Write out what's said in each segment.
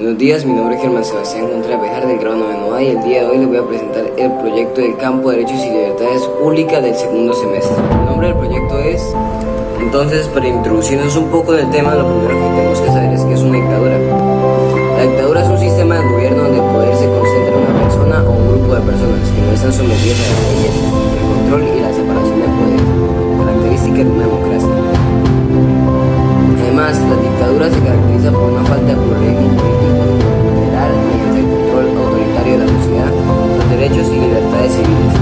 Buenos días, mi nombre es Germán Sebastián Contreras Bejar del grado 9 A y el día de hoy les voy a presentar el proyecto del campo de Derechos y Libertades Públicas del segundo semestre. El nombre del proyecto es... Entonces, para introducirnos un poco en el tema, lo primero que tenemos que saber es que es una dictadura. La dictadura es un sistema de gobierno donde el poder se concentra en una persona o un grupo de personas que no están sometidas a las leyes, el control y la separación de poderes, características de una democracia. Además, la dictadura se caracteriza por una falta de pluralismo político, general mediante el control autoritario de la sociedad, los derechos y libertades civiles.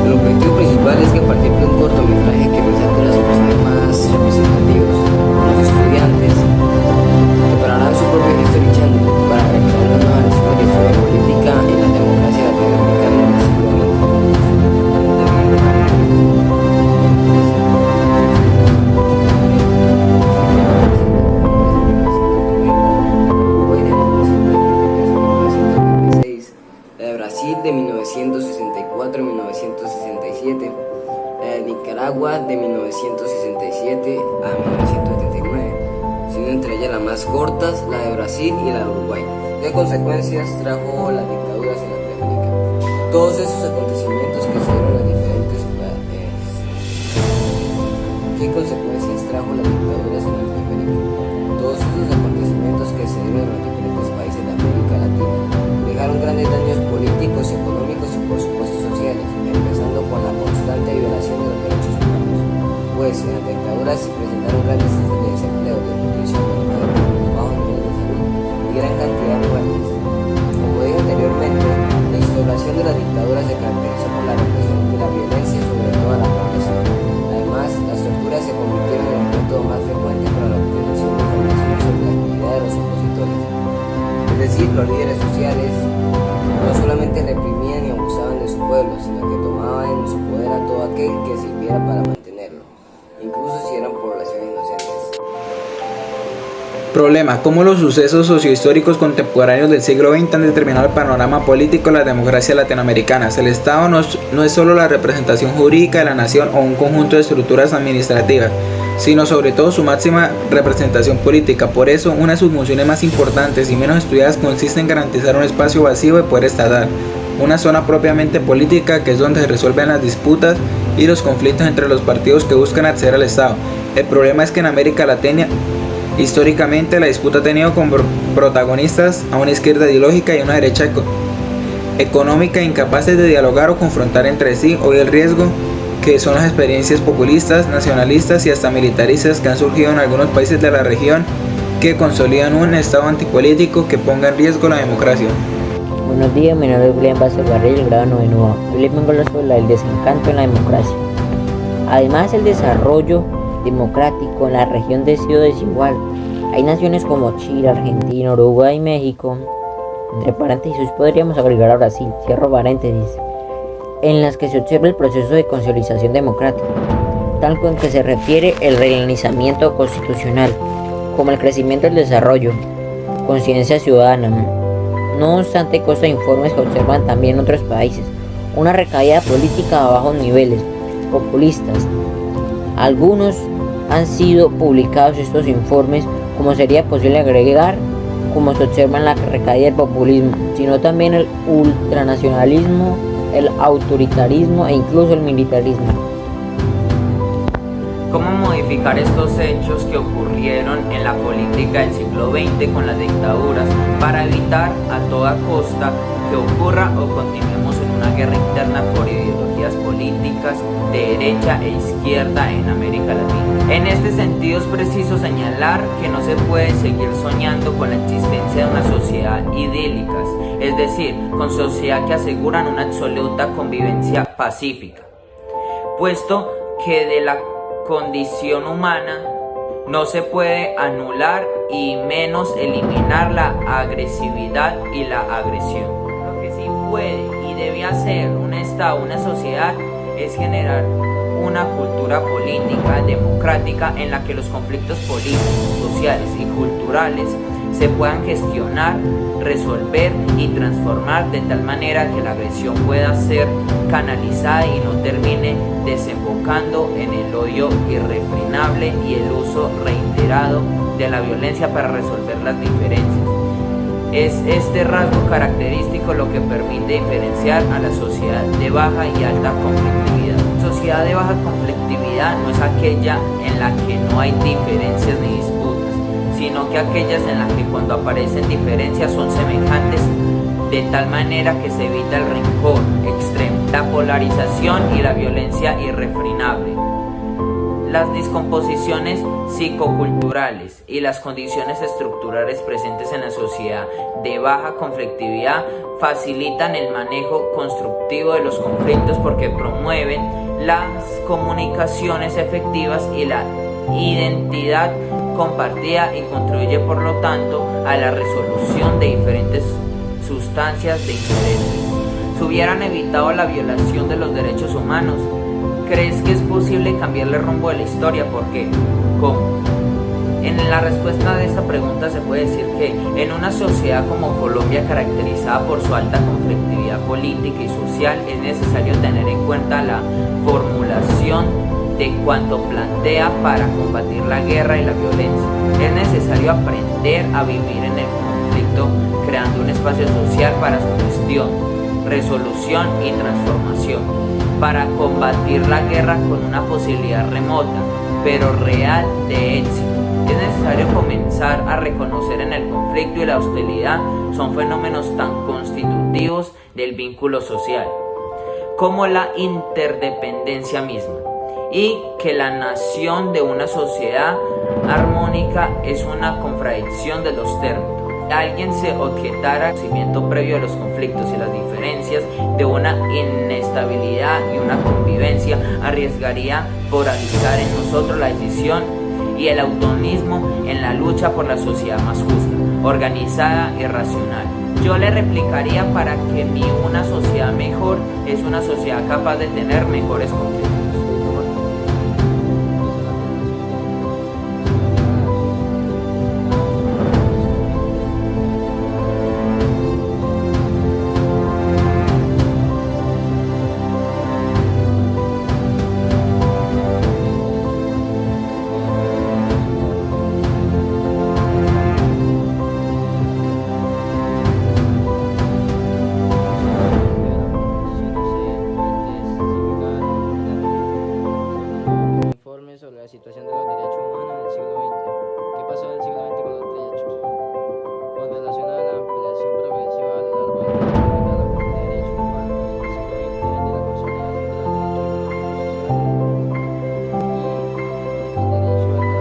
El objetivo principal es que a partir de un cortometraje que resalte los personajes más representativos, los estudiantes prepararán su propio History Channel para recrear una nueva versión de la historia política en la democracia latinoamericana del siglo XX. De 1964 a 1967, la de Nicaragua de 1967 a 1979, siendo entre ellas las más cortas, la de Brasil y la de Uruguay. ¿Qué consecuencias trajo las dictaduras en Latinoamérica? Todos esos acontecimientos que se dieron a diferentes ¿Qué consecuencias trajo las dictaduras en Latinoamérica? Todos esos acontecimientos que se dieron a diferentes países de América Latina dejaron grandes daños políticos, económicos y por supuesto sociales, empezando con la constante violación de los derechos humanos, pues en las dictaduras se presentaron grandes tasas de desempleo, desnutrición, bajos niveles de salud y gran cantidad de muertes. Como dije anteriormente, la instauración de las dictaduras se caracterizó por la represión de la violencia sobre toda la población. Además, las torturas se convirtieron en el método más frecuente para la obtención de información sobre la actividad de los opositores. Es decir, los líderes sociales no solamente reprimían y abusaban de su pueblo, sino que tomaban en su poder a todo aquel que sirviera para mantenerlo, incluso si eran poblaciones inocentes. Problema: ¿cómo los sucesos sociohistóricos contemporáneos del siglo XX han determinado el panorama político de la democracia latinoamericana? El Estado no es solo la representación jurídica de la nación o un conjunto de estructuras administrativas, sino sobre todo su máxima representación política. Por eso, una de sus funciones más importantes y menos estudiadas consiste en garantizar un espacio vacío de poder estatal, una zona propiamente política que es donde se resuelven las disputas y los conflictos entre los partidos que buscan acceder al Estado. El problema es que en América Latina, históricamente, la disputa ha tenido como protagonistas a una izquierda ideológica y a una derecha económica incapaces de dialogar o confrontar entre sí. Hoy el riesgo que son las experiencias populistas, nacionalistas y hasta militaristas que han surgido en algunos países de la región que consolidan un estado antipolítico que ponga en riesgo la democracia. Buenos días, mi nombre es William Vázquez Barril, del grado 9 A. Hoy les vengo a hablar sobre el desencanto en la democracia. Además, el desarrollo democrático en la región ha sido desigual. Hay naciones como Chile, Argentina, Uruguay y México, entre paréntesis podríamos agregar a Brasil, cierro paréntesis, en las que se observa el proceso de consolidación democrática, tanto en que se refiere el reorganizamiento constitucional, como el crecimiento del desarrollo, conciencia ciudadana. No obstante, consta de informes que observan también otros países una recaída política a bajos niveles, populistas. Algunos han sido publicados estos informes, como sería posible agregar, como se observa en la recaída del populismo, sino también el ultranacionalismo, el autoritarismo e incluso el militarismo. ¿Cómo modificar estos hechos que ocurrieron en la política del siglo XX con las dictaduras para evitar a toda costa que ocurra o continuemos en una guerra interna por ideologías políticas de derecha e izquierda en América Latina? En este sentido es preciso señalar que no se puede seguir soñando con la existencia de una sociedad idílica, es decir, con sociedad que aseguran una absoluta convivencia pacífica, puesto que de la condición humana no se puede anular y menos eliminar la agresividad y la agresión. Lo que sí puede y debe hacer un Estado, una sociedad, es generar una cultura política, democrática, en la que los conflictos políticos, sociales y culturales se puedan gestionar, resolver y transformar de tal manera que la agresión pueda ser canalizada y no termine desembocando en el odio irrefrenable y el uso reiterado de la violencia para resolver las diferencias. Es este rasgo característico lo que permite diferenciar a la sociedad de baja y alta conflictividad. La sociedad de baja conflictividad no es aquella en la que no hay diferencias ni disputas, sino que aquellas en las que cuando aparecen diferencias son semejantes de tal manera que se evita el rencor extremo, la polarización y la violencia irrefrenable. Las discomposiciones psicoculturales y las condiciones estructurales presentes en la sociedad de baja conflictividad facilitan el manejo constructivo de los conflictos porque promueven las comunicaciones efectivas y la identidad compartida y contribuye por lo tanto a la resolución de diferentes sustancias de intereses. ¿Se hubieran evitado la violación de los derechos humanos? ¿Crees que es posible cambiarle el rumbo de la historia? ¿Por qué? ¿Cómo? En la respuesta de esta pregunta se puede decir que en una sociedad como Colombia caracterizada por su alta conflictividad política y social es necesario tener en cuenta la formulación de cuanto plantea para combatir la guerra y la violencia. Es necesario aprender a vivir en el conflicto creando un espacio social para su gestión, resolución y transformación, para combatir la guerra con una posibilidad remota, pero real de éxito. Es necesario comenzar a reconocer en el conflicto y la hostilidad son fenómenos tan constitutivos del vínculo social, como la interdependencia misma, y que la nación de una sociedad armónica es una contradicción de los términos. Alguien se objetara el conocimiento previo de los conflictos y las diferencias de una inestabilidad y una convivencia, arriesgaría polarizar en nosotros la decisión y el autonomismo en la lucha por la sociedad más justa, organizada y racional. Yo le replicaría para que una sociedad mejor es una sociedad capaz de tener mejores conflictos. Sobre la situación de los derechos humanos en el siglo XX. ¿Qué pasó en el siglo XX con los derechos? Con relación a la ampliación progresiva a lo largo del tiempo de los derechos humanos, el siglo XX es de la consolidación de los derechos y el derecho al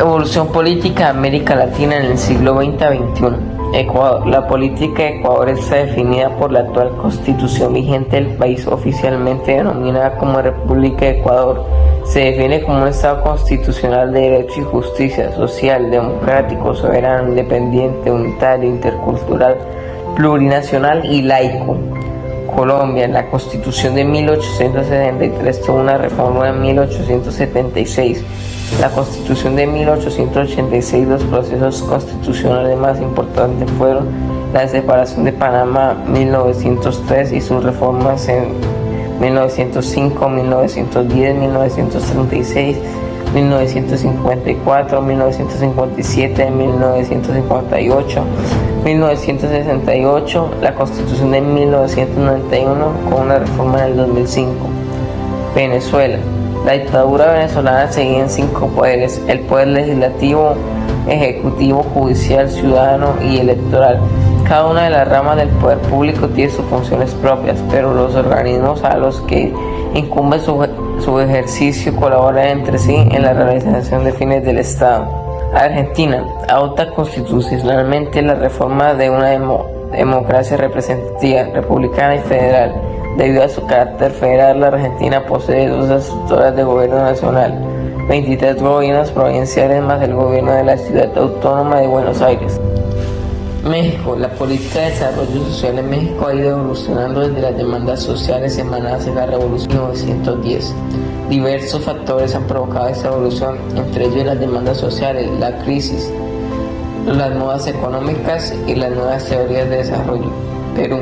Evolución política de América Latina en el siglo XX a XXI. Ecuador. La política de Ecuador está definida por la actual constitución vigente del país, oficialmente denominada como República de Ecuador. Se define como un Estado constitucional de derecho y justicia, social, democrático, soberano, independiente, unitario, intercultural, plurinacional y laico. Colombia. La Constitución de 1873 tuvo una reforma en 1876. La Constitución de 1886, los procesos constitucionales más importantes fueron la separación de Panamá 1903 y sus reformas en 1905, 1910, 1936, 1954, 1957, 1958, 1968, la Constitución de 1991 con una reforma en el 2005. Venezuela. La dictadura venezolana seguía en 5 poderes: el poder legislativo, ejecutivo, judicial, ciudadano y electoral. Cada una de las ramas del poder público tiene sus funciones propias, pero los organismos a los que incumbe su ejercicio colaboran entre sí en la realización de fines del Estado. Argentina adopta constitucionalmente la reforma de una democracia representativa, republicana y federal. Debido a su carácter federal, la Argentina posee 2 estructuras de gobierno nacional, 23 gobiernos provinciales más el gobierno de la Ciudad Autónoma de Buenos Aires. México. La política de desarrollo social en México ha ido evolucionando desde las demandas sociales emanadas de la Revolución de 1910. Diversos factores han provocado esta evolución, entre ellos las demandas sociales, la crisis, las modas económicas y las nuevas teorías de desarrollo. Perú.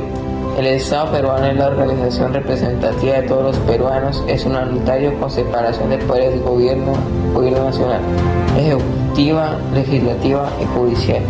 El Estado peruano es la organización representativa de todos los peruanos, es un unitario con separación de poderes de gobierno nacional, ejecutiva, legislativa y judicial.